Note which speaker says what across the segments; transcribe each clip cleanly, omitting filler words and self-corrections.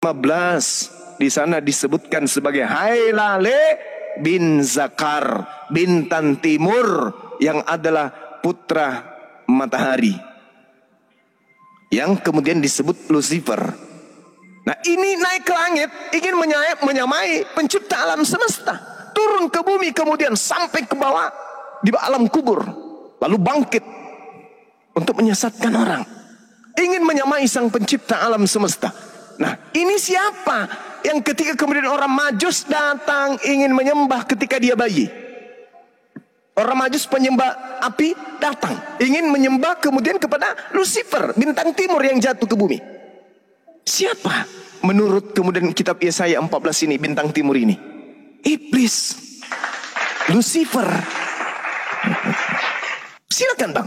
Speaker 1: 14 di sana disebutkan sebagai Hailale bin Zakar, bintang timur yang adalah putra matahari, yang kemudian disebut Lucifer. Nah, ini naik ke langit ingin menyamai pencipta alam semesta, turun ke bumi kemudian sampai ke bawah di alam kubur, lalu bangkit untuk menyesatkan orang, ingin menyamai sang pencipta alam semesta. Nah, ini siapa yang ketika kemudian orang Majus datang ingin menyembah ketika dia bayi? Orang Majus penyembah api datang ingin menyembah kemudian kepada Lucifer, bintang timur yang jatuh ke bumi. Siapa menurut kemudian kitab Yesaya 14 ini bintang timur ini? Iblis, Lucifer. Silakan bang,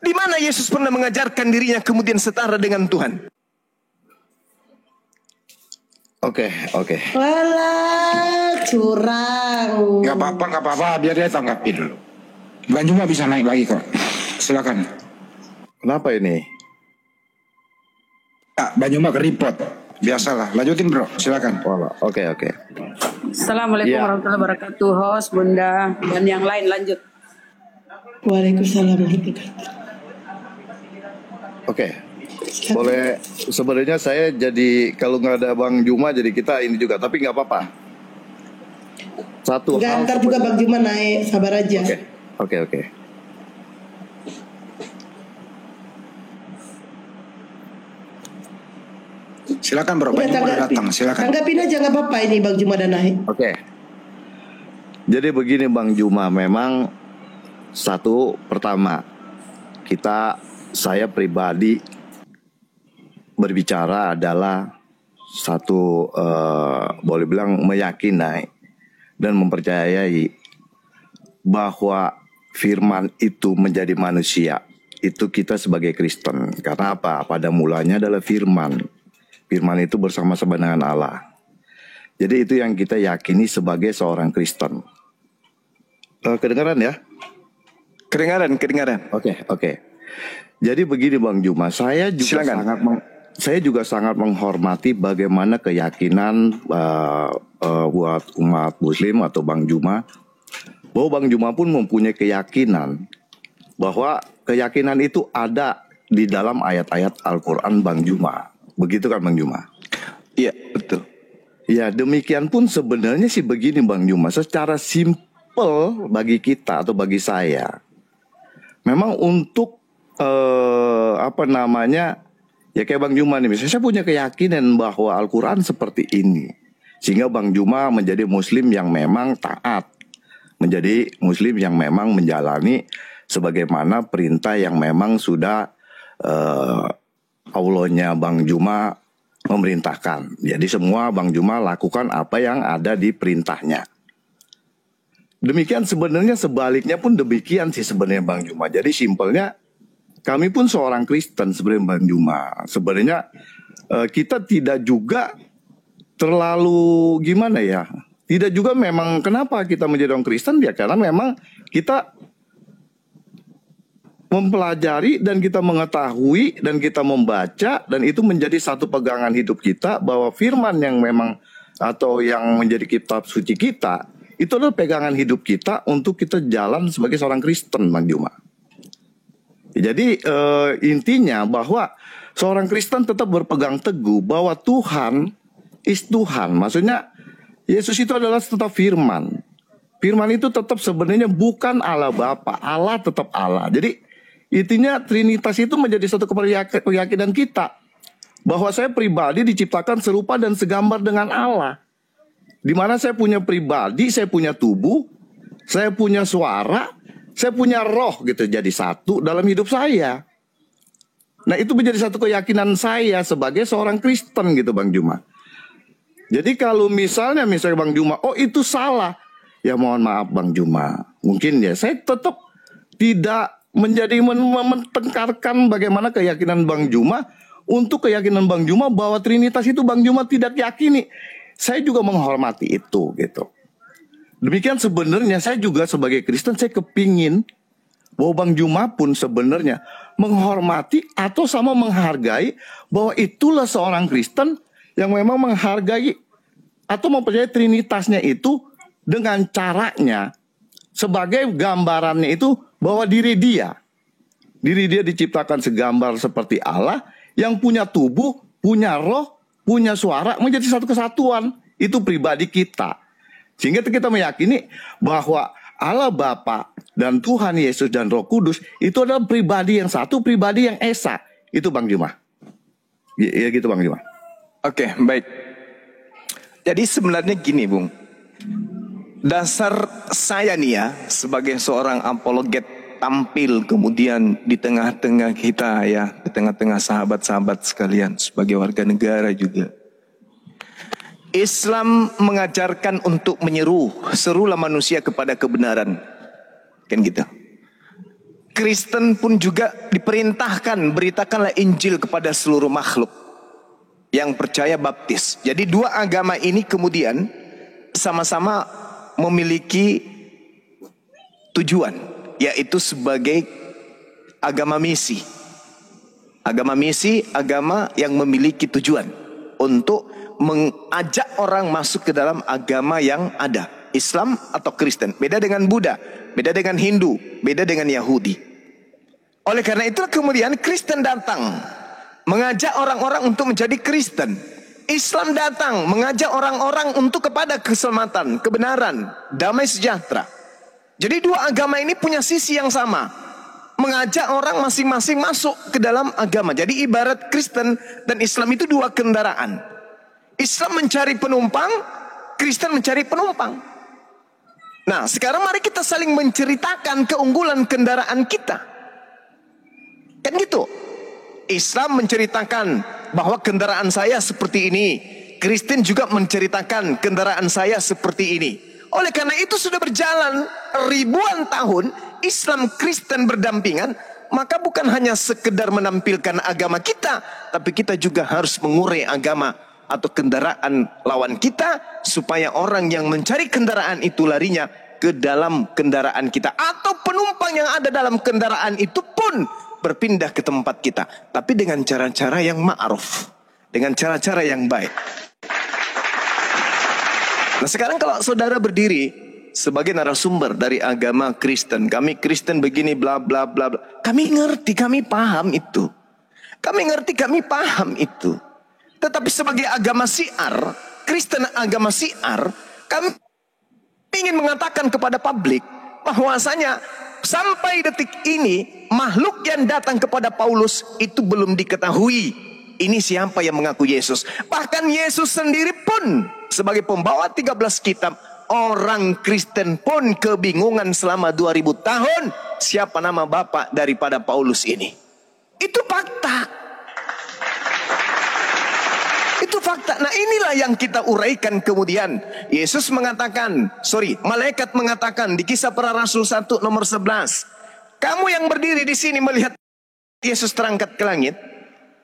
Speaker 1: di mana Yesus pernah mengajarkan dirinya kemudian setara dengan Tuhan? Oke.
Speaker 2: Walah, curang.
Speaker 3: Gak apa-apa, biar dia tanggapi dulu. Bang Juma bisa naik lagi kok. Silakan.
Speaker 1: Kenapa ini?
Speaker 3: Bang Juma ke report. Biasalah, lanjutin bro, silakan.
Speaker 1: Oke.
Speaker 4: Assalamualaikum warahmatullahi wabarakatuh, host, Bunda, dan yang lain lanjut.
Speaker 2: Waalaikumsalam warahmatullahi wabarakatuh.
Speaker 1: Oke. Boleh, sebenarnya saya jadi kalau nggak ada Bang Juma jadi kita ini juga, tapi nggak apa-apa. Satu hal.
Speaker 2: Ntar juga Bang Juma naik, sabar aja.
Speaker 1: Oke.
Speaker 3: Silakan bro, Bang Juma udah datang, silakan.
Speaker 2: Tanggapin aja nggak apa-apa ini Bang Juma dan naik.
Speaker 1: Oke. Jadi begini Bang Juma, memang satu pertama saya pribadi berbicara adalah satu boleh bilang meyakini dan mempercayai bahwa firman itu menjadi manusia. Itu kita sebagai Kristen. Karena apa? Pada mulanya adalah firman. Firman itu bersama-sama dengan Allah. Jadi itu yang kita yakini sebagai seorang Kristen. Kedengaran ya? Kedengaran. Oke. Jadi begini Bang Juma, saya juga sangat menghormati bagaimana keyakinan buat umat Muslim atau Bang Juma, bahwa Bang Juma pun mempunyai keyakinan bahwa keyakinan itu ada di dalam ayat-ayat Al-Quran Bang Juma. Begitu kan Bang Juma? Iya, betul. Ya, demikian pun sebenarnya sih begini Bang Juma, secara simpel bagi kita atau bagi saya, memang untuk ya kayak Bang Juma nih, misalnya saya punya keyakinan bahwa Al-Quran seperti ini, sehingga Bang Juma menjadi Muslim yang memang taat, menjadi Muslim yang memang menjalani sebagaimana perintah yang memang sudah Allahnya Bang Juma memerintahkan. Jadi semua Bang Juma lakukan apa yang ada di perintahnya. Demikian sebenarnya sebaliknya pun demikian sih sebenarnya Bang Juma. Jadi simpelnya kami pun seorang Kristen sebenarnya Bang Juma. Sebenarnya kita tidak juga terlalu gimana ya. Tidak juga memang kenapa kita menjadi orang Kristen ya karena memang kita mempelajari dan kita mengetahui dan kita membaca dan itu menjadi satu pegangan hidup kita bahwa firman yang memang atau yang menjadi kitab suci kita itu adalah pegangan hidup kita untuk kita jalan sebagai seorang Kristen Bang Juma. Jadi intinya bahwa seorang Kristen tetap berpegang teguh bahwa Tuhan is Tuhan. Maksudnya Yesus itu adalah tetap firman. Firman itu tetap sebenarnya bukan Allah Bapa, Allah tetap Allah. Jadi intinya Trinitas itu menjadi satu keyakinan kita bahwa saya pribadi diciptakan serupa dan segambar dengan Allah. Di mana saya punya pribadi, saya punya tubuh, saya punya suara, saya punya roh gitu, jadi satu dalam hidup saya. Nah itu menjadi satu keyakinan saya sebagai seorang Kristen gitu Bang Juma. Jadi kalau misalnya Bang Juma, oh itu salah, ya mohon maaf Bang Juma. Mungkin ya saya tetap tidak menjadi mentengkarkan bagaimana keyakinan Bang Juma untuk keyakinan Bang Juma bahwa Trinitas itu Bang Juma tidak yakini. Saya juga menghormati itu gitu. Demikian sebenarnya saya juga sebagai Kristen saya kepingin bahwa Bang Juma pun sebenarnya menghormati atau sama menghargai bahwa itulah seorang Kristen yang memang menghargai atau mempercayai trinitasnya itu dengan caranya sebagai gambarannya itu bahwa diri dia diciptakan segambar seperti Allah yang punya tubuh, punya roh, punya suara, menjadi satu kesatuan. Itu pribadi kita. Sehingga kita meyakini bahwa Allah Bapa dan Tuhan Yesus dan Roh Kudus itu adalah pribadi yang satu, pribadi yang esa. Itu Bang Juma. Ya gitu Bang Juma.
Speaker 5: Oke, baik. Jadi sebenarnya gini, Bung. Dasar saya nih ya, sebagai seorang apologet tampil kemudian di tengah-tengah kita ya, di tengah-tengah sahabat-sahabat sekalian, sebagai warga negara juga. Islam mengajarkan untuk serulah manusia kepada kebenaran. Kan gitu. Kristen pun juga diperintahkan, beritakanlah Injil kepada seluruh makhluk. Yang percaya baptis. Jadi dua agama ini kemudian sama-sama memiliki tujuan, yaitu sebagai agama misi. Agama misi, agama yang memiliki tujuan untuk mengajak orang masuk ke dalam agama yang ada, Islam atau Kristen. Beda dengan Buddha, beda dengan Hindu, beda dengan Yahudi. Oleh karena itu kemudian Kristen datang mengajak orang-orang untuk menjadi Kristen. Islam datang mengajak orang-orang untuk kepada keselamatan, kebenaran, damai sejahtera. Jadi dua agama ini punya sisi yang sama, mengajak orang masing-masing masuk ke dalam agama. Jadi ibarat Kristen dan Islam itu dua kendaraan. Islam mencari penumpang, Kristen mencari penumpang. Nah, sekarang mari kita saling menceritakan keunggulan kendaraan kita. Kan gitu. Islam menceritakan bahwa kendaraan saya seperti ini. Kristen juga menceritakan kendaraan saya seperti ini. Oleh karena itu sudah berjalan ribuan tahun Islam Kristen berdampingan. Maka bukan hanya sekedar menampilkan agama kita, tapi kita juga harus mengurai agama atau kendaraan lawan kita, supaya orang yang mencari kendaraan itu larinya ke dalam kendaraan kita, atau penumpang yang ada dalam kendaraan itu pun berpindah ke tempat kita, tapi dengan cara-cara yang ma'ruf, dengan cara-cara yang baik. Nah sekarang kalau saudara berdiri sebagai narasumber dari agama Kristen, kami Kristen begini bla bla bla bla, kami ngerti, kami paham itu, kami ngerti, kami paham itu. Tetapi sebagai agama syiar, Kristen agama syiar, kami ingin mengatakan kepada publik bahwasanya sampai detik ini makhluk yang datang kepada Paulus itu belum diketahui ini siapa yang mengaku Yesus. Bahkan Yesus sendiri pun sebagai pembawa 13 kitab, orang Kristen pun kebingungan selama 2000 tahun siapa nama bapak daripada Paulus ini. Itu fakta. Itu fakta. Nah inilah yang kita uraikan kemudian. Yesus mengatakan, malaikat mengatakan di Kisah Para Rasul 1 nomor 11. Kamu yang berdiri di sini melihat Yesus terangkat ke langit.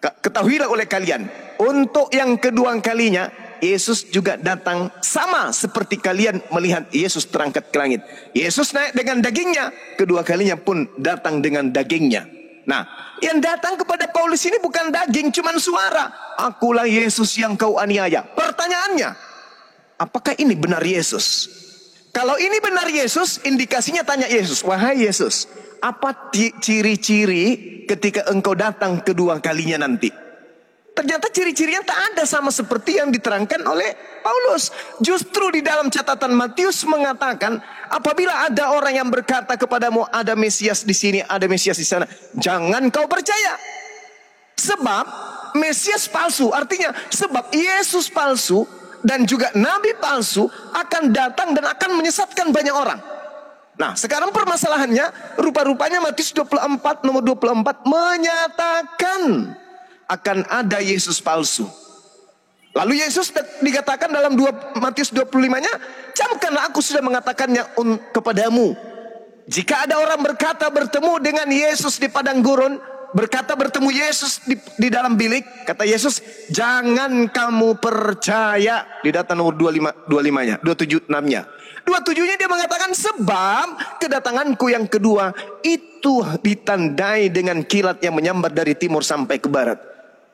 Speaker 5: Ketahuilah oleh kalian, untuk yang kedua kalinya Yesus juga datang sama seperti kalian melihat Yesus terangkat ke langit. Yesus naik dengan dagingnya, kedua kalinya pun datang dengan dagingnya. Nah, yang datang kepada Paulus ini bukan daging, cuman suara. Akulah Yesus yang kau aniaya. Pertanyaannya, apakah ini benar Yesus? Kalau ini benar Yesus, indikasinya tanya Yesus, wahai Yesus, apa ciri-ciri ketika engkau datang kedua kalinya nanti? Ternyata ciri-cirinya tak ada sama seperti yang diterangkan oleh Paulus. Justru di dalam catatan Matius mengatakan, apabila ada orang yang berkata kepadamu ada Mesias di sini, ada Mesias di sana, jangan kau percaya. Sebab Mesias palsu, artinya sebab Yesus palsu dan juga Nabi palsu akan datang dan akan menyesatkan banyak orang. Nah sekarang permasalahannya, rupa-rupanya Matius 24 nomor 24 menyatakan akan ada Yesus palsu. Lalu Yesus dikatakan dalam Matius 25-nya, camkanlah aku sudah mengatakannya kepadamu. Jika ada orang berkata bertemu dengan Yesus di padang gurun, berkata bertemu Yesus di dalam bilik, kata Yesus, jangan kamu percaya. Di data nomor 25-nya, 27-6-nya. 27-nya dia mengatakan, sebab kedatanganku yang kedua itu ditandai dengan kilat yang menyambar dari timur sampai ke barat.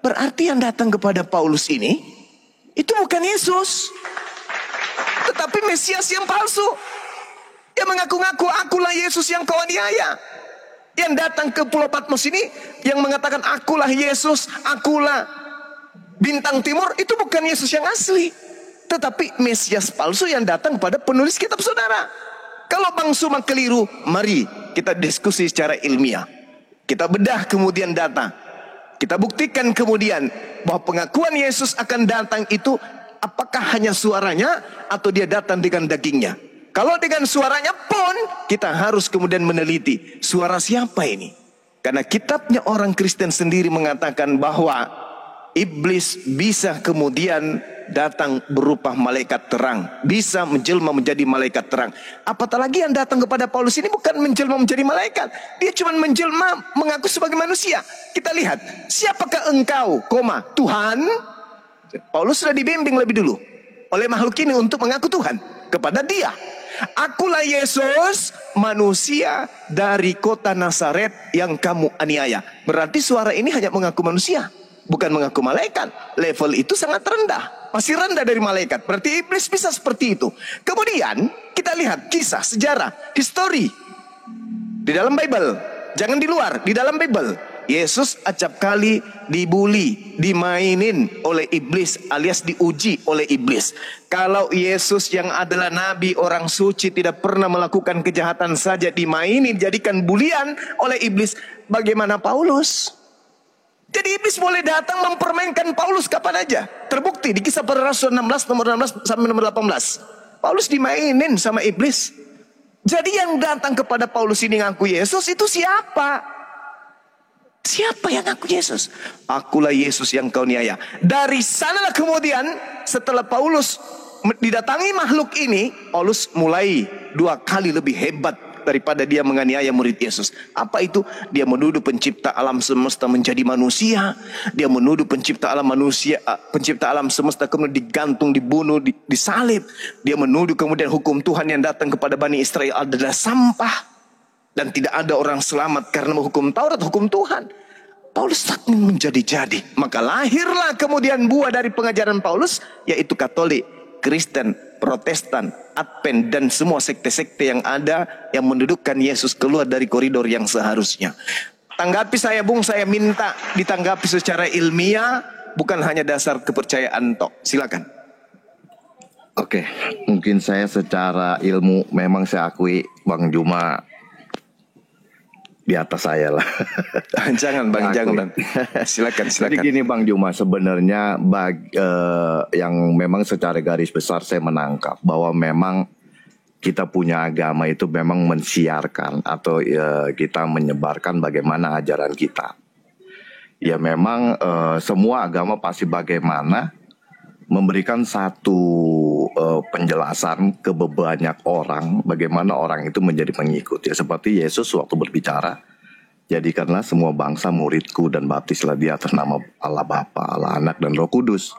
Speaker 5: Berarti yang datang kepada Paulus ini Itu bukan Yesus, tetapi Mesias yang palsu. Yang mengaku-ngaku akulah Yesus yang kau aniaya. Yang datang ke Pulau Patmos ini, yang mengatakan akulah Yesus, akulah bintang timur, itu bukan Yesus yang asli, tetapi Mesias palsu yang datang pada penulis kitab saudara. Kalau Bang Suma keliru, mari kita diskusi secara ilmiah. Kita bedah kemudian data. Kita buktikan kemudian bahwa pengakuan Yesus akan datang itu apakah hanya suaranya atau dia datang dengan dagingnya. Kalau dengan suaranya pun kita harus kemudian meneliti suara siapa ini. Karena kitabnya orang Kristen sendiri mengatakan bahwa iblis bisa kemudian datang berupa malaikat terang, bisa menjelma menjadi malaikat terang. Apatah lagi yang datang kepada Paulus ini bukan menjelma menjadi malaikat, dia cuma menjelma mengaku sebagai manusia. Kita lihat, siapakah engkau, Tuhan? Paulus sudah dibimbing lebih dulu oleh makhluk ini untuk mengaku Tuhan kepada dia. Akulah Yesus, manusia dari kota Nazaret yang kamu aniaya. Berarti suara ini hanya mengaku manusia, bukan mengaku malaikat. Level itu sangat rendah, masih rendah dari malaikat. Berarti iblis bisa seperti itu. Kemudian kita lihat kisah, sejarah, histori di dalam Bible. Jangan di luar, di dalam Bible. Yesus acap kali dibuli, dimainin oleh iblis alias diuji oleh iblis. Kalau Yesus yang adalah nabi orang suci tidak pernah melakukan kejahatan saja dimainin, dijadikan bulian oleh iblis, bagaimana Paulus? Jadi iblis boleh datang mempermainkan Paulus kapan aja. Terbukti di Kisah Para Rasul 16 nomor 16 sampai nomor 18. Paulus dimainin sama iblis. Jadi yang datang kepada Paulus ini ngaku Yesus itu siapa? Siapa yang ngaku Yesus? Akulah Yesus yang kau niaya. Dari sanalah kemudian setelah Paulus didatangi makhluk ini, Paulus mulai 2 kali lebih hebat daripada dia menganiaya murid Yesus. Apa itu? Dia menuduh pencipta alam semesta menjadi manusia. Dia menuduh pencipta alam manusia, pencipta alam semesta kemudian digantung, dibunuh, disalib. Dia menuduh kemudian hukum Tuhan yang datang kepada Bani Israel adalah sampah. Dan tidak ada orang selamat karena hukum Taurat, hukum Tuhan. Paulus saking menjadi-jadi. Maka lahirlah kemudian buah dari pengajaran Paulus, yaitu Katolik, Kristen, Protestan, Advent, dan semua sekte-sekte yang ada yang mendudukkan Yesus keluar dari koridor yang seharusnya. Tanggapi saya Bung, saya minta ditanggapi secara ilmiah, bukan hanya dasar kepercayaan tok. Silakan.
Speaker 1: Oke, mungkin saya secara ilmu memang saya akui Bang Juma di atas saya lah.
Speaker 5: Jangan Bang, jangan Bang. Silakan.
Speaker 1: Jadi gini Bang Juma, sebenarnya yang memang secara garis besar saya menangkap bahwa memang kita punya agama itu memang mensiarkan atau kita menyebarkan bagaimana ajaran kita. Ya memang semua agama pasti bagaimana memberikan satu penjelasan ke banyak orang bagaimana orang itu menjadi pengikut. Ya seperti Yesus waktu berbicara, jadikanlah semua bangsa muridku dan baptislah dia atas nama Allah Bapa, Allah Anak dan Roh Kudus.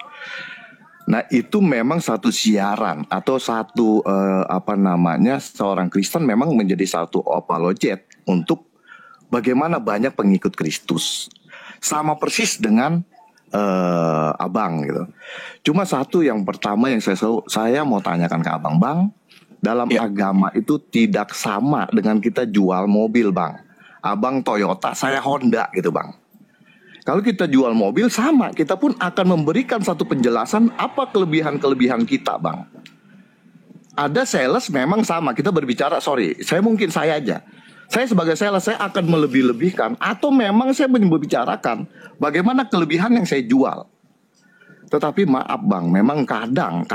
Speaker 1: Nah itu memang satu siaran atau satu seorang Kristen memang menjadi satu apologet untuk bagaimana banyak pengikut Kristus. Sama persis dengan Abang gitu. Cuma satu yang pertama yang saya mau tanyakan ke Abang, Bang, dalam agama itu tidak sama dengan kita jual mobil, Bang. Abang Toyota, saya Honda gitu, Bang. Kalau kita jual mobil sama, kita pun akan memberikan satu penjelasan apa kelebihan-kelebihan kita, Bang. Ada sales memang sama, kita berbicara, saya aja. Saya sebagai sales, saya akan melebih-lebihkan atau memang saya membicarakan bagaimana kelebihan yang saya jual. Tetapi maaf Bang, memang kadang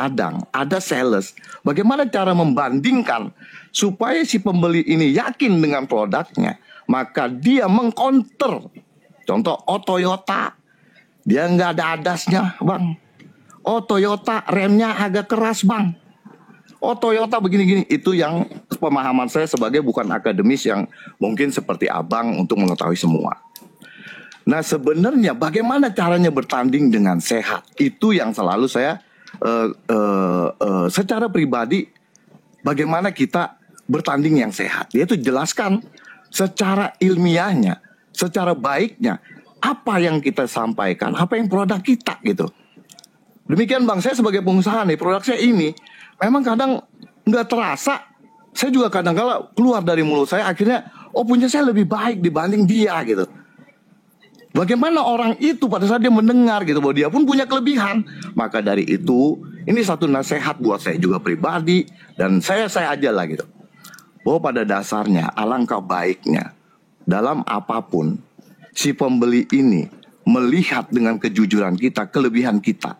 Speaker 1: ada sales, bagaimana cara membandingkan supaya si pembeli ini yakin dengan produknya, maka dia mengcounter. Contoh, Toyota, dia nggak ada adasnya Bang. Toyota remnya agak keras Bang. Toyota begini-gini. Itu yang pemahaman saya sebagai bukan akademis yang mungkin seperti Abang untuk mengetahui semua. Nah sebenarnya bagaimana caranya bertanding dengan sehat, itu yang selalu saya secara pribadi bagaimana kita bertanding yang sehat. Yaitu jelaskan secara ilmiahnya, secara baiknya apa yang kita sampaikan, apa yang produk kita gitu. Demikian Bang, saya sebagai pengusaha nih, produk saya ini memang kadang nggak terasa. Saya juga kadang-kala keluar dari mulut saya, akhirnya punya saya lebih baik dibanding dia gitu. Bagaimana orang itu pada saat dia mendengar gitu bahwa dia pun punya kelebihan. Maka dari itu, ini satu nasihat buat saya juga pribadi, dan saya aja lah gitu, bahwa pada dasarnya alangkah baiknya dalam apapun si pembeli ini melihat dengan kejujuran kita kelebihan kita.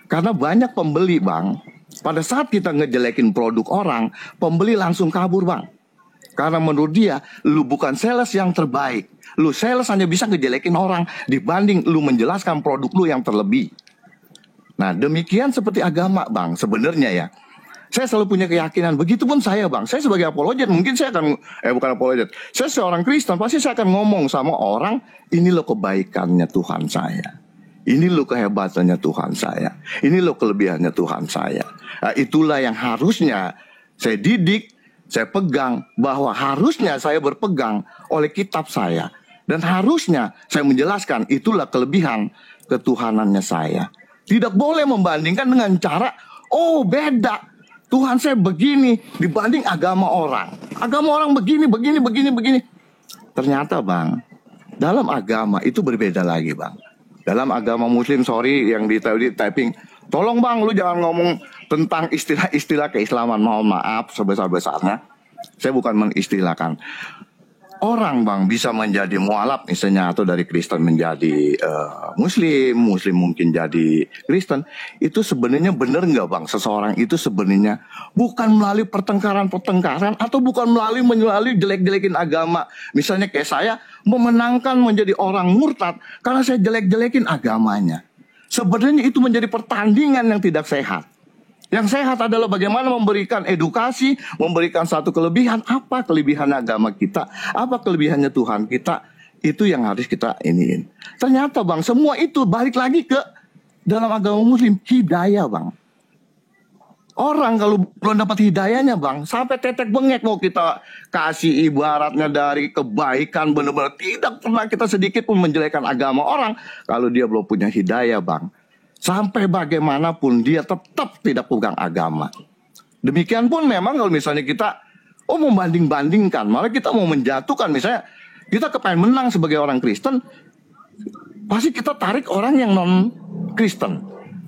Speaker 1: Karena banyak pembeli Bang, pada saat kita ngejelekin produk orang, pembeli langsung kabur Bang. Karena menurut dia, lu bukan sales yang terbaik. Lu sales hanya bisa ngejelekin orang dibanding lu menjelaskan produk lu yang terlebih. Nah, demikian seperti agama Bang, sebenarnya ya. Saya selalu punya keyakinan, begitupun saya Bang. Saya sebagai apologet, mungkin saya akan, bukan apologet, saya seorang Kristen, pasti saya akan ngomong sama orang, ini loh kebaikannya Tuhan saya. Ini loh kehebatannya Tuhan saya. Ini loh kelebihannya Tuhan saya. Nah, itulah yang harusnya saya didik, saya pegang, bahwa harusnya saya berpegang oleh kitab saya. Dan harusnya saya menjelaskan itulah kelebihan ketuhanannya saya. Tidak boleh membandingkan dengan cara, beda. Tuhan saya begini dibanding agama orang. Agama orang begini. Ternyata Bang, dalam agama itu berbeda lagi Bang. Dalam agama Muslim, sorry yang di typing, tolong Bang lu jangan ngomong tentang istilah-istilah keislaman. Mohon maaf sebesar-besarnya, saya bukan mengistilahkan. Orang Bang bisa menjadi mualaf misalnya, atau dari Kristen menjadi Muslim mungkin jadi Kristen. Itu sebenarnya benar nggak Bang? Seseorang itu sebenarnya bukan melalui pertengkaran atau bukan melalui jelek-jelekin agama. Misalnya kayak saya memenangkan menjadi orang murtad karena saya jelek-jelekin agamanya. Sebenarnya itu menjadi pertandingan yang tidak sehat. Yang sehat adalah bagaimana memberikan edukasi, memberikan satu kelebihan. Apa kelebihan agama kita, apa kelebihannya Tuhan kita, itu yang harus kita iniin. Ternyata Bang, semua itu balik lagi ke dalam agama Muslim, hidayah Bang. Orang kalau belum dapat hidayahnya Bang, sampai tetek bengek mau kita kasih ibaratnya dari kebaikan, benar-benar tidak pernah kita sedikit pun menjelekkan agama orang kalau dia belum punya hidayah Bang. Sampai bagaimanapun dia tetap tidak pegang agama. Demikian pun memang kalau misalnya kita membanding-bandingkan, malah kita mau menjatuhkan, misalnya kita kepengen menang sebagai orang Kristen, pasti kita tarik orang yang non Kristen,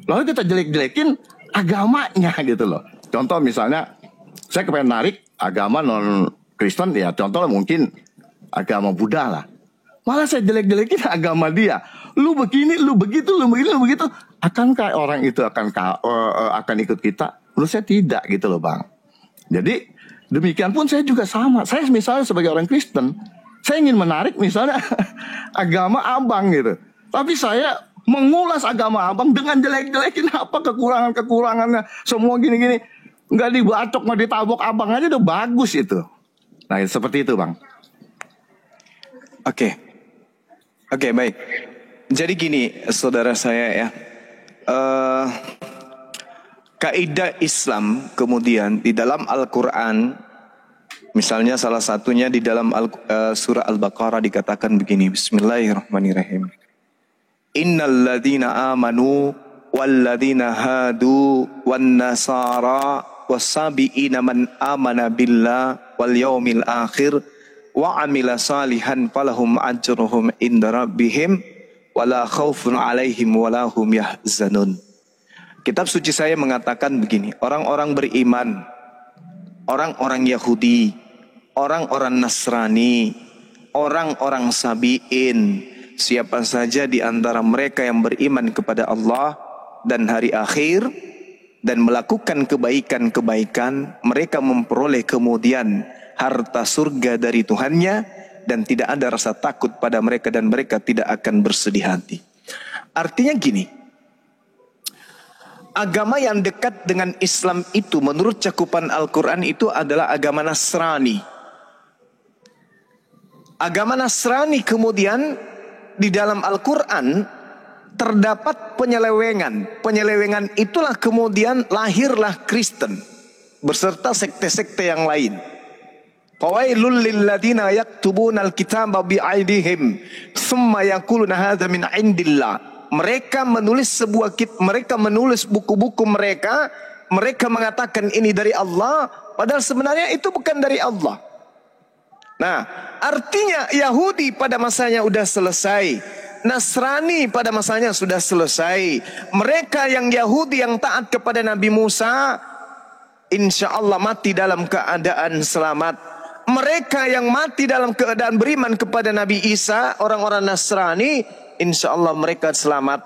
Speaker 1: lalu kita jelek-jelekin agamanya gitu loh. Contoh misalnya saya kepengen narik agama non Kristen, ya contoh mungkin agama Buddha lah, malah saya jelek-jelekin agama dia. Lu begini, lu begitu, lu begini, lu begitu. Akankah orang itu akan ikut kita? Menurut saya tidak gitu loh Bang. Jadi demikian pun saya juga sama. Saya misalnya sebagai orang Kristen, saya ingin menarik misalnya agama Abang gitu. Tapi saya mengulas agama Abang dengan jelek-jelekin apa kekurangannya. Semua gini-gini. Nggak dibacok, nggak ditabok Abang aja udah bagus itu. Nah seperti itu Bang.
Speaker 5: Oke, baik. Jadi gini saudara saya ya, kaidah Islam kemudian di dalam Al-Quran, misalnya salah satunya di dalam surah Al-Baqarah dikatakan begini, Bismillahirrahmanirrahim. Innal ladhina amanu wal ladhina hadu wan nasara wasabi'ina man amana billah wal yaumil akhir wa amila salihan falahum ajruhum inda rabbihim wala khaufun alaihim wala hum yahzanun. Kitab suci saya mengatakan begini, orang-orang beriman, orang-orang Yahudi, orang-orang Nasrani, orang-orang Sabi'in, siapa saja di antara mereka yang beriman kepada Allah dan hari akhir dan melakukan kebaikan-kebaikan, mereka memperoleh kemudian harta surga dari Tuhannya, dan tidak ada rasa takut pada mereka dan mereka tidak akan bersedih hati. Artinya gini, agama yang dekat dengan Islam itu menurut cakupan Al-Quran itu adalah agama Nasrani. Agama Nasrani kemudian di dalam Al-Quran terdapat penyelewengan. Penyelewengan itulah kemudian lahirlah Kristen beserta sekte-sekte yang lain. Fawailul lilladzina yaktubuna alkitaba bi'aidihim thumma yaquluna hadza min indillah Mereka menulis mereka menulis buku-buku mereka. Mereka mengatakan ini dari Allah, padahal sebenarnya itu bukan dari Allah. Nah, artinya Yahudi pada masanya sudah selesai. Nasrani pada masanya sudah selesai. Mereka yang Yahudi yang taat kepada Nabi Musa, insya Allah mati dalam keadaan selamat. Mereka yang mati dalam keadaan beriman kepada Nabi Isa, orang-orang Nasrani, insya Allah mereka selamat.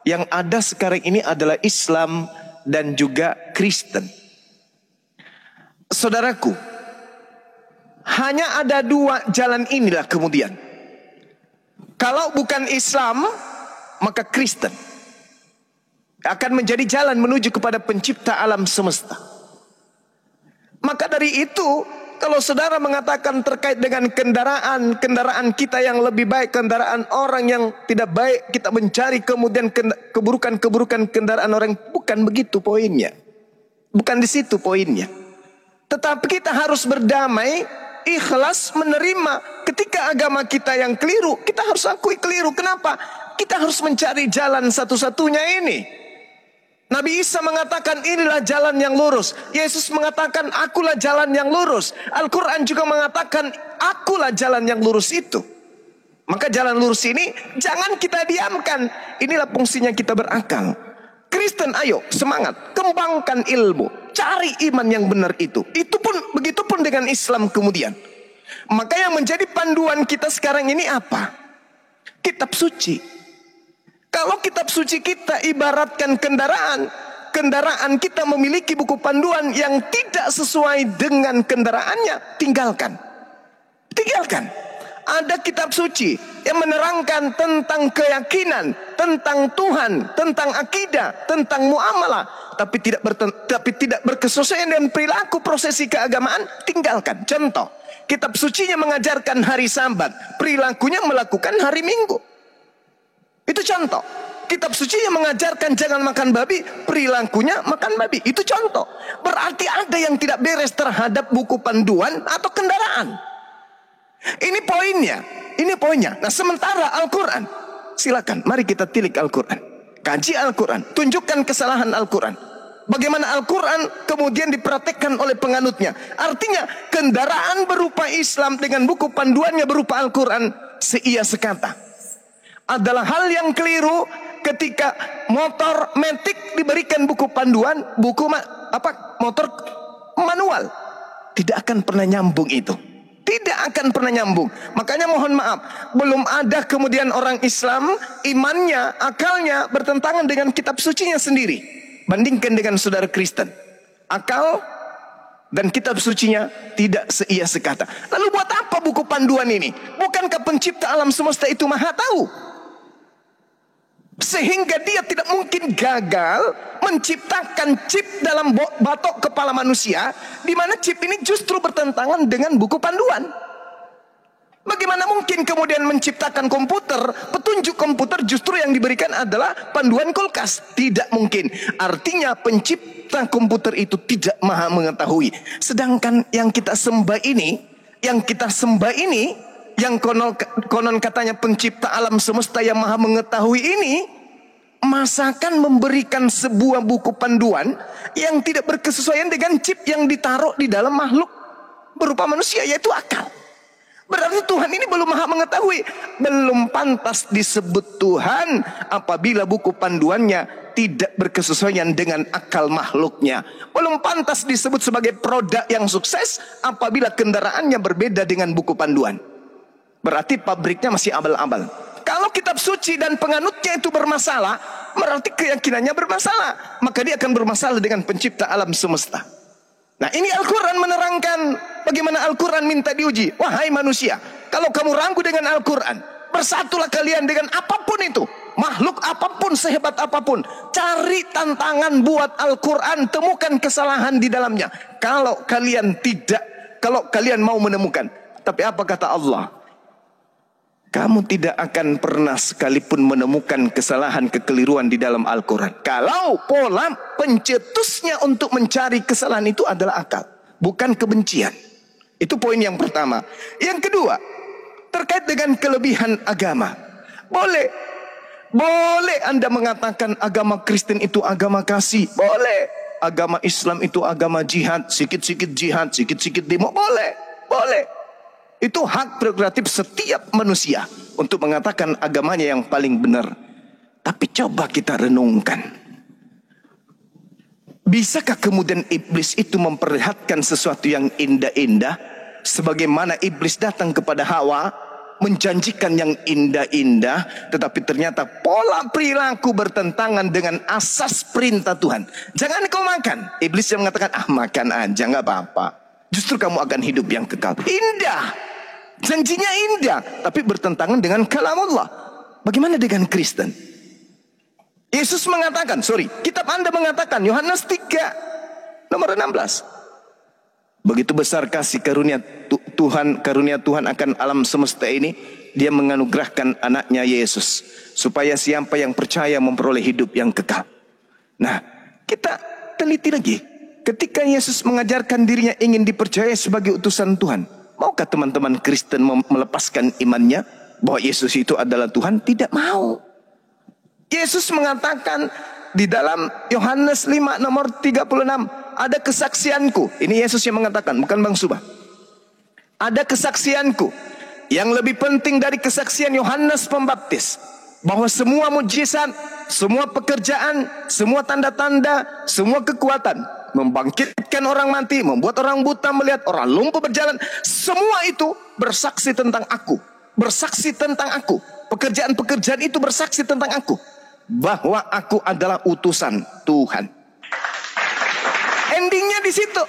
Speaker 5: Yang ada sekarang ini adalah Islam dan juga Kristen. Saudaraku, hanya ada dua jalan inilah kemudian. Kalau bukan Islam, maka Kristen akan menjadi jalan menuju kepada pencipta alam semesta. Maka dari itu, kalau saudara mengatakan terkait dengan kendaraan kita yang lebih baik, kendaraan orang yang tidak baik, kita mencari kemudian keburukan kendaraan orang, bukan begitu poinnya. Bukan di situ poinnya. Tetapi kita harus berdamai, ikhlas menerima ketika agama kita yang keliru, kita harus akui keliru. Kenapa? Kita harus mencari jalan satu-satunya ini. Nabi Isa mengatakan inilah jalan yang lurus. Yesus mengatakan akulah jalan yang lurus. Al-Quran juga mengatakan akulah jalan yang lurus itu. Maka jalan lurus ini jangan kita diamkan. Inilah fungsinya kita berakal. Kristen, ayo semangat, kembangkan ilmu, cari iman yang benar itu. Begitupun dengan Islam kemudian. Maka yang menjadi panduan kita sekarang ini apa? Kitab suci. Kalau kitab suci kita ibaratkan kendaraan kita memiliki buku panduan yang tidak sesuai dengan kendaraannya, tinggalkan. Ada kitab suci yang menerangkan tentang keyakinan, tentang Tuhan, tentang akidah, tentang muamalah, tapi tidak berkesesuaian dengan perilaku prosesi keagamaan, tinggalkan. Contoh, kitab sucinya mengajarkan hari Sabat, perilakunya melakukan hari Minggu. Itu contoh. Kitab suci yang mengajarkan jangan makan babi, perilakunya makan babi. Itu contoh. Berarti ada yang tidak beres terhadap buku panduan atau kendaraan. Ini poinnya. Nah, sementara Al-Quran, silakan, mari kita tilik Al-Quran. Kaji Al-Quran, tunjukkan kesalahan Al-Quran. Bagaimana Al-Quran kemudian dipraktekkan oleh penganutnya. Artinya kendaraan berupa Islam dengan buku panduannya berupa Al-Quran seia sekata. Adalah hal yang keliru ketika motor matic diberikan buku panduan, motor manual. Tidak akan pernah nyambung itu. Tidak akan pernah nyambung. Makanya mohon maaf, belum ada kemudian orang Islam imannya, akalnya bertentangan dengan kitab sucinya sendiri. Bandingkan dengan saudara Kristen. Akal dan kitab sucinya tidak seia sekata. Lalu buat apa buku panduan ini? Bukankah pencipta alam semesta itu maha tahu? Sehingga dia tidak mungkin gagal menciptakan chip dalam batok kepala manusia, di mana chip ini justru bertentangan dengan buku panduan. Bagaimana mungkin kemudian menciptakan komputer, petunjuk komputer justru yang diberikan adalah panduan kulkas? Tidak mungkin. Artinya pencipta komputer itu tidak maha mengetahui. Sedangkan yang kita sembah ini, yang konon katanya pencipta alam semesta yang maha mengetahui ini, masakan memberikan sebuah buku panduan yang tidak berkesesuaian dengan chip yang ditaruh di dalam makhluk berupa manusia, yaitu akal. Berarti Tuhan ini belum maha mengetahui. Belum pantas disebut Tuhan apabila buku panduannya tidak berkesesuaian dengan akal makhluknya. Belum pantas disebut sebagai produk yang sukses apabila kendaraannya berbeda dengan buku panduan. Berarti pabriknya masih abal-abal. Kalau kitab suci dan penganutnya itu bermasalah, berarti keyakinannya bermasalah. Maka dia akan bermasalah dengan pencipta alam semesta. Nah, ini Al-Quran menerangkan bagaimana Al-Quran minta diuji. Wahai manusia, kalau kamu ragu dengan Al-Quran, bersatulah kalian dengan apapun itu. Makhluk apapun, sehebat apapun. Cari tantangan buat Al-Quran, temukan kesalahan di dalamnya. Kalau kalian mau menemukan. Tapi apa kata Allah? Kamu tidak akan pernah sekalipun menemukan kesalahan kekeliruan di dalam Al-Quran. Kalau pola pencetusnya untuk mencari kesalahan itu adalah akal, bukan kebencian. Itu poin yang pertama. Yang kedua, terkait dengan kelebihan agama. Boleh Boleh Anda mengatakan agama Kristen itu agama kasih. Boleh. Agama Islam itu agama jihad. Sikit-sikit jihad, sikit-sikit demo. Boleh. Boleh. Itu hak prerogatif setiap manusia untuk mengatakan agamanya yang paling benar. Tapi coba kita renungkan. Bisakah kemudian iblis itu memperlihatkan sesuatu yang indah-indah? Sebagaimana iblis datang kepada Hawa, menjanjikan yang indah-indah, tetapi ternyata pola perilaku bertentangan dengan asas perintah Tuhan. Jangan kau makan. Iblis yang mengatakan, makan aja, nggak apa-apa. Justru kamu akan hidup yang kekal. Indah. Janjinya indah, tapi bertentangan dengan kalam Allah. Bagaimana dengan Kristen? Yesus mengatakan, kitab Anda mengatakan, Yohanes 3, nomor 16. Begitu besar kasih karunia Tuhan akan alam semesta ini, Dia menganugerahkan anaknya Yesus, supaya siapa yang percaya memperoleh hidup yang kekal. Nah, kita teliti lagi. Ketika Yesus mengajarkan dirinya ingin dipercaya sebagai utusan Tuhan, maukah teman-teman Kristen melepaskan imannya bahwa Yesus itu adalah Tuhan? Tidak mau. Yesus mengatakan di dalam Yohanes 5 nomor 36, ada kesaksianku. Ini Yesus yang mengatakan, bukan Bang Subah. Ada kesaksianku yang lebih penting dari kesaksian Yohanes Pembaptis, bahwa semua mujizat, semua pekerjaan, semua tanda-tanda, semua kekuatan, membangkitkan orang mati, membuat orang buta melihat, orang lumpuh berjalan, semua itu bersaksi tentang aku. Bersaksi tentang aku. Pekerjaan-pekerjaan itu bersaksi tentang aku, bahwa aku adalah utusan Tuhan. Endingnya di situ.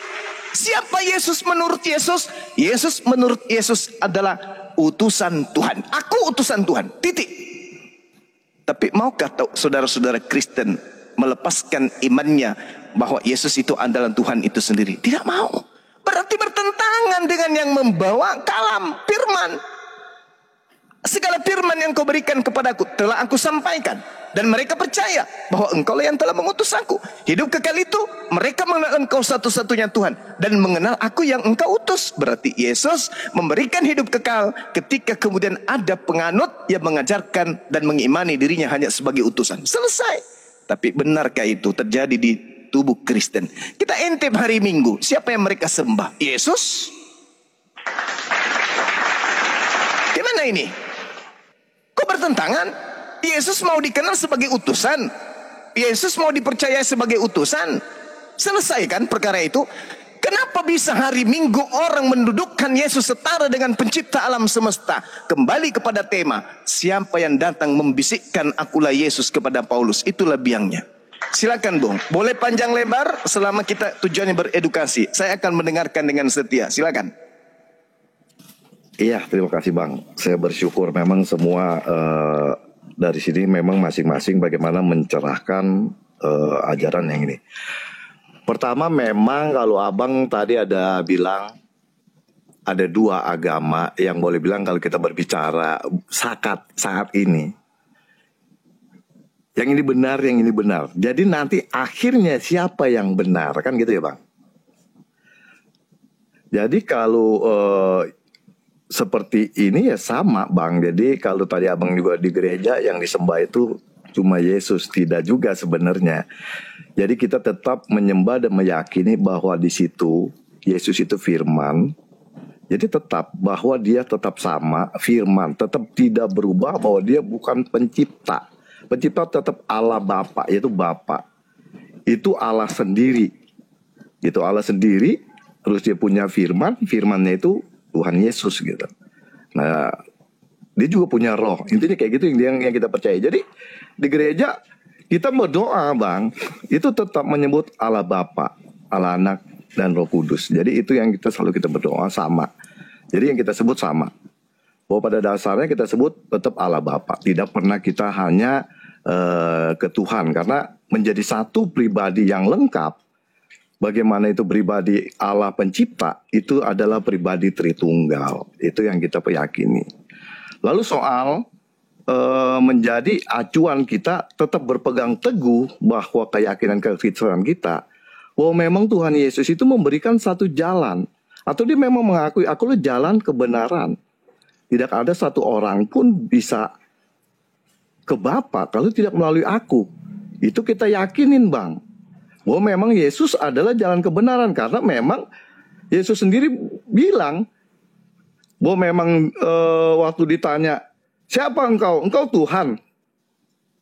Speaker 5: Siapa Yesus menurut Yesus? Yesus menurut Yesus adalah utusan Tuhan. Aku utusan Tuhan. Titik. Tapi maukah saudara-saudara Kristen melepaskan imannya bahwa Yesus itu adalah Tuhan itu sendiri? Tidak mau. Berarti bertentangan dengan yang membawa kalam firman. Segala firman yang kau berikan kepadaku telah aku sampaikan, dan mereka percaya bahwa engkau yang telah mengutus aku. Hidup kekal itu mereka mengenal engkau satu-satunya Tuhan dan mengenal aku yang engkau utus. Berarti Yesus memberikan hidup kekal ketika kemudian ada penganut yang mengajarkan dan mengimani dirinya hanya sebagai utusan. Selesai. Tapi benarkah itu terjadi di tubuh Kristen? Kita intip hari Minggu, siapa yang mereka sembah? Yesus? Gimana ini? Kok bertentangan? Yesus mau dikenal sebagai utusan, Yesus mau dipercaya sebagai utusan. Selesai kan perkara itu? Kenapa bisa hari Minggu orang mendudukkan Yesus setara dengan pencipta alam semesta? Kembali kepada tema, siapa yang datang membisikkan akulah Yesus kepada Paulus, itulah biangnya. Silakan Bung, boleh panjang lebar selama kita tujuannya beredukasi. Saya akan mendengarkan dengan setia, silakan.
Speaker 1: Iya, terima kasih Bang. Saya bersyukur memang semua dari sini memang masing-masing bagaimana mencerahkan ajaran yang ini. Pertama memang kalau Abang tadi ada bilang ada dua agama yang boleh bilang kalau kita berbicara saat ini. Yang ini benar, yang ini benar. Jadi nanti akhirnya siapa yang benar, kan gitu ya Bang? Jadi kalau seperti ini ya sama Bang. Jadi kalau tadi Abang juga di gereja yang disembah itu cuma Yesus, tidak juga sebenarnya. Jadi kita tetap menyembah dan meyakini bahwa di situ Yesus itu firman. Jadi tetap bahwa dia tetap sama, firman, tetap tidak berubah, bahwa dia bukan pencipta. Pencipta tetap Allah Bapa, yaitu Bapa. Itu Allah sendiri. Itu Allah sendiri, terus dia punya firman, firmannya itu Tuhan Yesus gitu. Nah, dia juga punya roh. Intinya kayak gitu yang kita percaya. Jadi di gereja kita berdoa Bang, itu tetap menyebut Allah Bapa, Allah Anak dan Roh Kudus. Jadi itu yang kita selalu kita berdoa sama. Jadi yang kita sebut sama. Bahwa pada dasarnya kita sebut tetap Allah Bapa. Tidak pernah kita hanya ke Tuhan, karena menjadi satu pribadi yang lengkap. Bagaimana itu pribadi Allah pencipta, itu adalah pribadi Tritunggal. Itu yang kita yakini. Lalu soal menjadi acuan kita tetap berpegang teguh bahwa keyakinan kekristenan kita, bahwa memang Tuhan Yesus itu memberikan satu jalan. Atau dia memang mengakui, akulah jalan kebenaran. Tidak ada satu orang pun bisa ke Bapa kalau tidak melalui aku. Itu kita yakinin, Bang, bahwa memang Yesus adalah jalan kebenaran, karena memang Yesus sendiri bilang bahwa memang waktu ditanya, siapa engkau? Engkau Tuhan.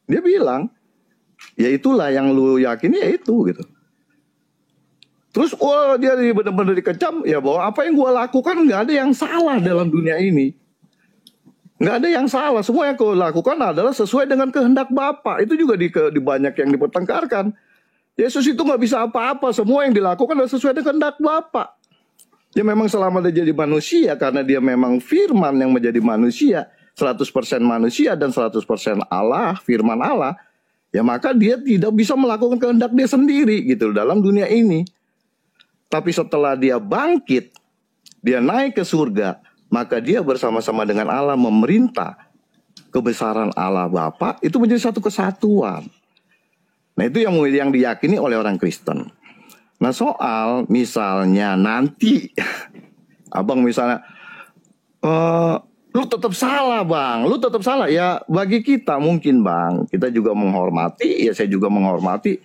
Speaker 1: Dia bilang, ya itulah yang lu yakini, ya itu gitu. Terus dia benar-benar dikecam, ya bahwa apa yang gua lakukan nggak ada yang salah dalam dunia ini. Nggak ada yang salah, semua yang kau lakukan adalah sesuai dengan kehendak Bapa. Itu juga di banyak yang dipertengkarkan. Yesus itu nggak bisa apa-apa, semua yang dilakukan adalah sesuai dengan kehendak Bapa. Dia memang selama dia jadi manusia, karena dia memang firman yang menjadi manusia, 100% manusia dan 100% Allah, firman Allah, ya maka dia tidak bisa melakukan kehendak dia sendiri gitu dalam dunia ini. Tapi setelah dia bangkit, dia naik ke surga, maka dia bersama-sama dengan Allah memerintah kebesaran Allah Bapa, itu menjadi satu kesatuan. Nah, itu yang diyakini oleh orang Kristen. Nah, soal misalnya nanti abang misalnya lu tetap salah, Bang, lu tetap salah, ya bagi kita mungkin, Bang, kita juga menghormati, ya saya juga menghormati.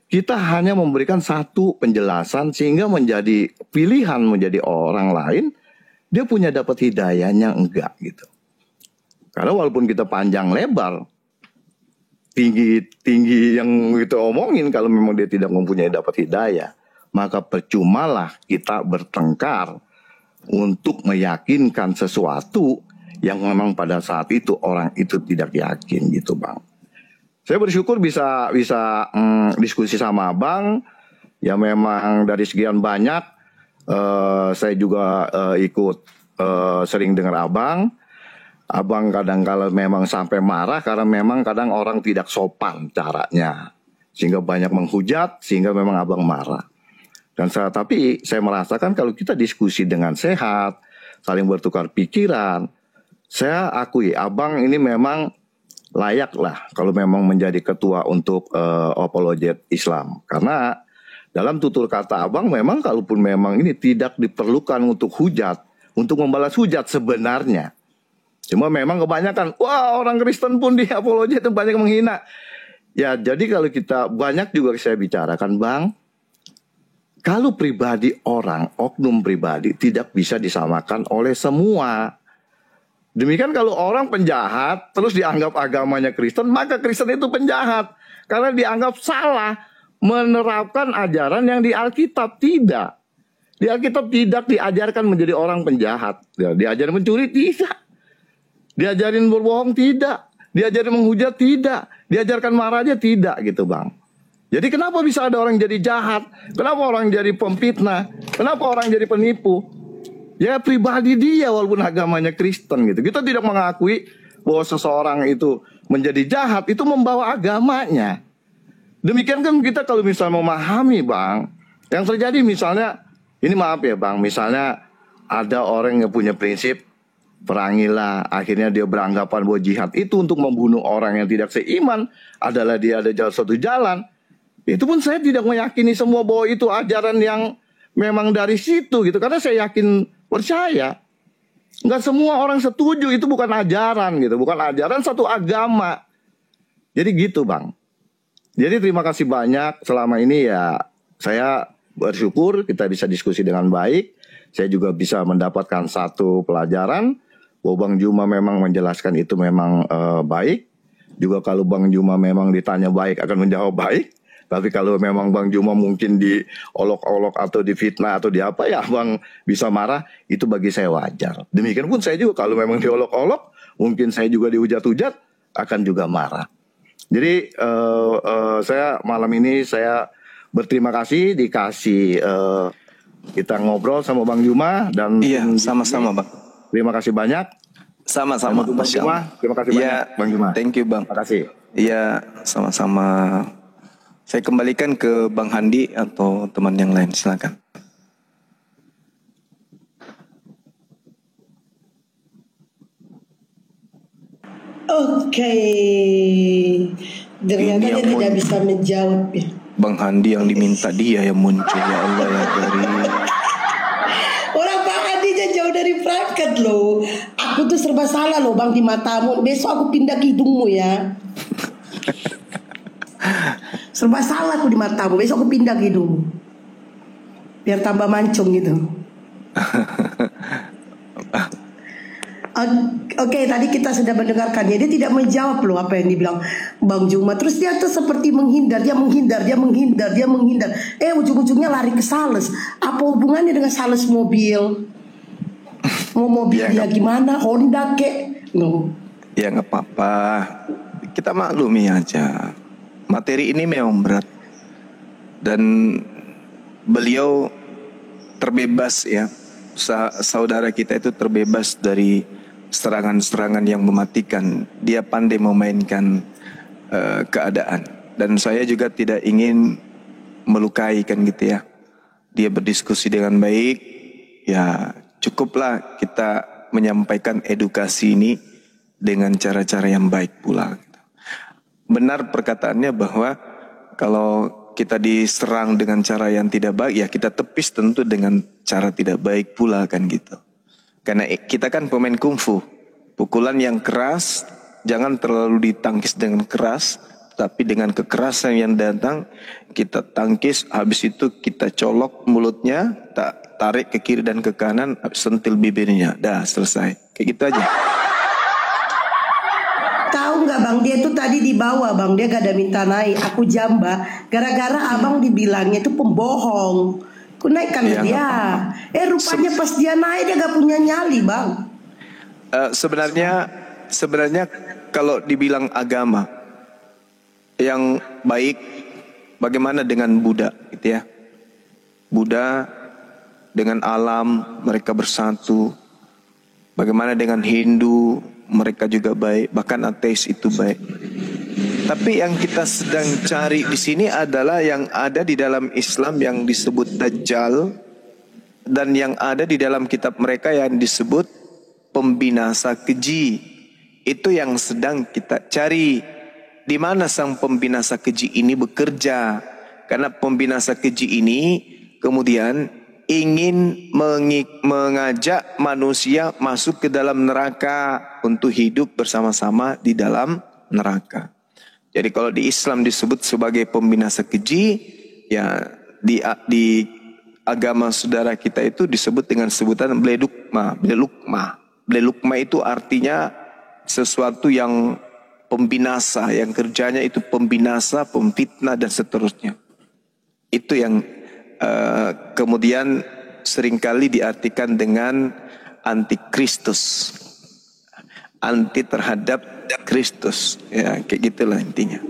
Speaker 1: Kita hanya memberikan satu penjelasan sehingga menjadi pilihan menjadi orang lain, dia punya dapat hidayahnya enggak gitu. Karena walaupun kita panjang lebar, tinggi yang kita omongin, kalau memang dia tidak mempunyai dapat hidayah, maka percumalah kita bertengkar untuk meyakinkan sesuatu yang memang pada saat itu orang itu tidak yakin gitu, Bang. Saya bersyukur bisa diskusi sama Abang. Ya memang dari sekian banyak saya juga ikut sering dengar Abang. Abang kadang kala memang sampai marah karena memang kadang orang tidak sopan caranya, sehingga banyak menghujat, sehingga memang Abang marah. Tapi saya merasakan kalau kita diskusi dengan sehat, saling bertukar pikiran, saya akui Abang ini memang layak lah kalau memang menjadi ketua untuk apologet Islam. Karena dalam tutur kata Abang memang kalaupun memang ini tidak diperlukan untuk hujat, untuk membalas hujat sebenarnya. Cuma memang kebanyakan, wah orang Kristen pun di apologet itu banyak menghina. Ya jadi kalau kita banyak juga saya bicarakan, Bang, kalau pribadi orang, oknum pribadi tidak bisa disamakan oleh semua. Demikian kalau orang penjahat terus dianggap agamanya Kristen, maka Kristen itu penjahat karena dianggap salah menerapkan ajaran yang di Alkitab. Tidak, di Alkitab tidak diajarkan menjadi orang penjahat. Diajarin mencuri tidak, diajarin berbohong tidak, diajarin menghujat tidak, diajarkan marah aja tidak gitu, Bang. Jadi kenapa bisa ada orang jadi jahat? Kenapa orang jadi pemfitnah? Kenapa orang jadi penipu? Ya pribadi dia walaupun agamanya Kristen gitu. Kita tidak mengakui bahwa seseorang itu menjadi jahat, itu membawa agamanya. Demikian kan kita kalau misalnya memahami, Bang, yang terjadi misalnya, ini maaf ya Bang, misalnya ada orang yang punya prinsip, perangilah, akhirnya dia beranggapan bahwa jihad itu untuk membunuh orang yang tidak seiman, adalah dia ada satu jalan. Itu pun saya tidak meyakini semua bahwa itu ajaran yang memang dari situ gitu. Karena saya yakin, percaya nggak semua orang setuju, itu bukan ajaran gitu, bukan ajaran satu agama. Jadi gitu, Bang. Jadi terima kasih banyak selama ini ya, saya bersyukur kita bisa diskusi dengan baik. Saya juga bisa mendapatkan satu pelajaran bahwa Bang Juma memang menjelaskan itu memang baik. Juga kalau Bang Juma memang ditanya baik akan menjawab baik. Tapi kalau memang Bang Juma mungkin diolok-olok atau difitnah atau di apa ya Bang bisa marah, itu bagi saya wajar. Demikian pun saya juga kalau memang diolok-olok, mungkin saya juga dihujat-hujat, akan juga marah. Jadi saya malam ini saya berterima kasih dikasih kita ngobrol sama Bang Juma dan
Speaker 5: iya sama-sama Bang.
Speaker 1: Terima kasih banyak.
Speaker 5: Sama-sama
Speaker 1: Bang Juma. Terima kasih banyak Bang Juma.
Speaker 5: Thank you Bang.
Speaker 1: Terima kasih.
Speaker 5: Iya sama-sama. Saya kembalikan ke Bang Handi atau teman yang lain, silakan.
Speaker 2: Oke. Ternyata dia tidak bisa menjawab ya.
Speaker 5: Bang Handi yang diminta dia yang muncul, ya Allah ya dari.
Speaker 2: Orang Pak Hadi Kayaknya jauh dari perangkat loh. Aku tuh serba salah loh bang di matamu. Besok aku pindah ke hidungmu ya. Serba salah aku di matamu. Besok aku pindah ke hidungmu. Biar tambah mancung gitu. Oke, tadi kita sudah mendengarkannya. Dia tidak menjawab loh apa yang dibilang Bang Juma. Terus dia tuh seperti menghindar. Dia menghindar. Ujung-ujungnya lari ke sales. Apa hubungannya dengan sales mobil? Mau mobil
Speaker 5: Ya,
Speaker 2: dia gimana? Honda kek? No.
Speaker 5: Ya nggak apa-apa. Kita maklumi aja. Materi ini memang berat. Dan beliau terbebas ya. Saudara kita itu terbebas dari serangan-serangan yang mematikan. Dia pandai memainkan keadaan. Dan saya juga tidak ingin melukai kan gitu ya. Dia berdiskusi dengan baik. Ya cukuplah kita menyampaikan edukasi ini dengan cara-cara yang baik pula. Benar perkataannya bahwa kalau kita diserang dengan cara yang tidak baik, ya kita tepis tentu dengan cara tidak baik pula kan gitu. Karena kita kan pemain kungfu. Pukulan yang keras jangan terlalu ditangkis dengan keras, tapi dengan kekerasan yang datang kita tangkis, habis itu kita colok mulutnya, tarik ke kiri dan ke kanan, sentil bibirnya, dah selesai. Kayak gitu aja.
Speaker 2: Tahu nggak bang, dia tuh tadi di bawah bang, dia gak ada minta naik. Aku jamba, gara-gara abang dibilangnya itu pembohong. Aku naikkan
Speaker 5: Ya,
Speaker 2: dia. Rupanya pas dia naik dia gak punya nyali bang.
Speaker 5: Sebenarnya kalau dibilang agama yang baik, bagaimana dengan Buddha, gitu ya? Buddha dengan alam mereka bersatu. Bagaimana dengan Hindu, mereka juga baik, bahkan ateis itu baik. Tapi yang kita sedang cari di sini adalah yang ada di dalam Islam yang disebut Dajjal, dan yang ada di dalam kitab mereka yang disebut pembinasa keji. Itu yang sedang kita cari. Di mana sang pembinasa keji ini bekerja? Karena pembinasa keji ini kemudian ingin mengajak manusia masuk ke dalam neraka untuk hidup bersama-sama di dalam neraka. Jadi kalau di Islam disebut sebagai pembinasa keji, ya di agama saudara kita itu disebut dengan sebutan bledukma. Bledukma itu artinya sesuatu yang pembinasa, yang kerjanya itu pembinasa, pemfitnah dan seterusnya. Itu yang kemudian seringkali diartikan dengan antikristus, anti terhadap Kristus, ya kayak gitulah intinya.